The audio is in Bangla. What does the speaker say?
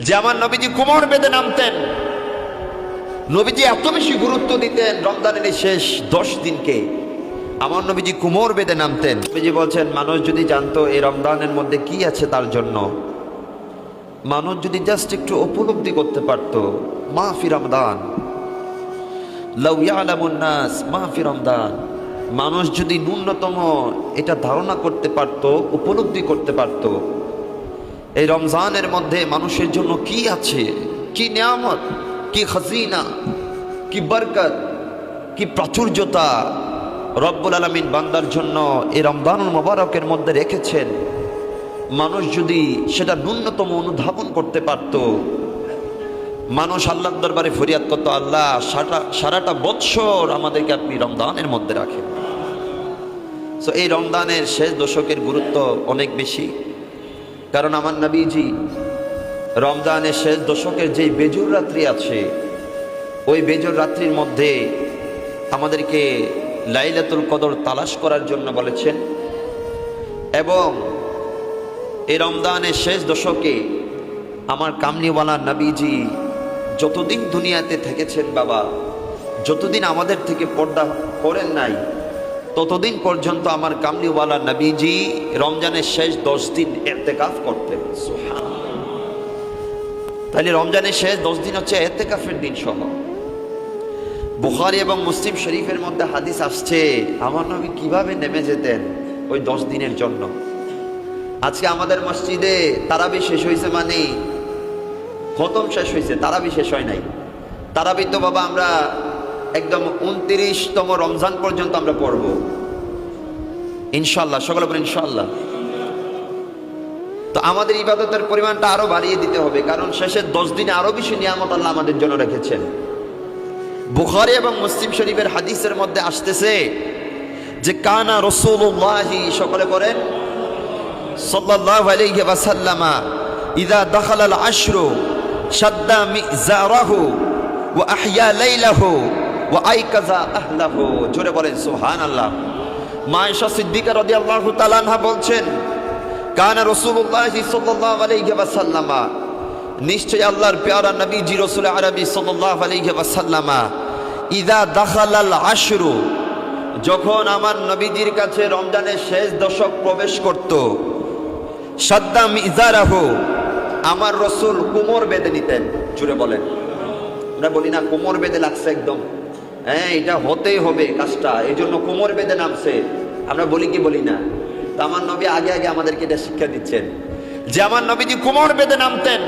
যে আমার নবীজি কোমর বেঁধে নামতেন। নবীজি এত বেশি গুরুত্ব দিতেন রমজানের এই শেষ 10 দিনকে, আমার নবীজি কোমর বেঁধে নামতেন। নবীজি বলছেন, মানুষ যদি জানতো এই রমজানের মধ্যে কি আছে তার জন্য, মানুষ যদি জাস্ট একটু উপলব্ধি করতে পারতো, মা ফি রমজান লাউ ইয়ালামুন নাস মা ফি রমজান, মানুষ যদি ন্যূনতম এটা ধারণা করতে পারতো, উপলব্ধি করতে পারতো এই রমজানের মধ্যে মানুষের জন্য কি আছে, কি নিয়ামত, কি খাজিনা, কি বরকত, কি প্রাচুর্যতা রব্বুল আলামিন বান্দার জন্য এই রমজানুল মুবারকের মধ্যে রেখেছেন, মানুষ যদি সেটা ন্যূনতম অনুধাবন করতে পারত, মানুষ আল্লাহর দরবারে ফরিয়াদ করত, আল্লাহ সারাটা বৎসর আমাদেরকে আপনি রমজানের মধ্যে রাখেন। সো এই রমজানের শেষ দশকের গুরুত্ব অনেক বেশি, কারণ আমার নবীজি রমজানের শেষ দশকের যেই বেজুর রাত্রি আছে, ওই বেজুর রাত্রির মধ্যে আমাদেরকে লাইলাতুল কদর তালাশ করার জন্য বলেছেন। এবং এই রমজানের শেষ দশকে আমার কামলিওয়ালা নবীজি যতদিন দুনিয়াতে থেকেছেন বাবা, যতদিন আমাদের থেকে পর্দা করেন নাই, ততদিন পর্যন্ত আমার কামলিওয়ালা নবীজি রমজানের শেষ 10 দিন ইতিকাফ করতেন। তাহলে রমজানের শেষ 10 দিন হচ্ছে ইতিকাফের দিন সহ। বুখারী এবং মুসলিম শরীফের মধ্যে হাদিস আসছে আমার নবী কিভাবে নেমে যেতেন ওই 10 দিনের জন্য। আজকে আমাদের মসজিদে তারাবি শেষ হয়েছে মানে খতম শেষ হয়েছে, তারাবি শেষ হয় নাই। তারাবি তো বাবা আমরা একদম 29তম রমজান পর্যন্ত আমরা পড়ব ইনশাআল্লাহ, সকলে বলেন ইনশাআল্লাহ। তো আমাদের ইবাদতের পরিমাণটা আরো বাড়িয়ে দিতে হবে, কারণ শেষের 10 দিনে আরো বেশি নিয়ামত আল্লাহ আমাদের জন্য রেখেছেন। বুখারী এবং মুসলিম শরীফের হাদিসের মধ্যে আসতেছে যে কানা রাসূলুল্লাহি, সকলে বলেন সাল্লাল্লাহু আলাইহি ওয়াসাল্লামা, ইযা দাখালাল আশরু শাদ্দা মিজারাহু ওয়া আহইয়া লাইলাহু ওয়া আইকাযা আহলাহু। জোরে বলেন সুবহানাল্লাহ। মা আয়েশা সিদ্দিকা রাদিয়াল্লাহু তাআলা আনহা বলছেন, কানা রাসূলুল্লাহি সাল্লাল্লাহু আলাইহি ওয়াসাল্লামা, নিশ্চয় আল্লাহর প্যারা নবীজি রাসূল আরবি সাল্লাল্লাহু আলাইহি ওয়াসাল্লামা, ইযা দাখালাল আশরু, যখন আমার নবীজির কাছে রমজানের শেষ দশক প্রবেশ করত, শাদ্দা মিজারাহু, আমার রাসূল কোমর বেঁধে নিতেন। জুড়ে বলেন, আমরা বলি না কোমর বেঁধে লাগছে একদম, হ্যাঁ এটা হতেই হবে কাজটা, এই জন্য কোমর বেঁধে নামছে, আমরা বলি কি বলি না? তা আমার নবী আগে আগে আমাদেরকে এটা শিক্ষা দিচ্ছেন যে আমার নবীজি কোমর বেঁধে নামতেন।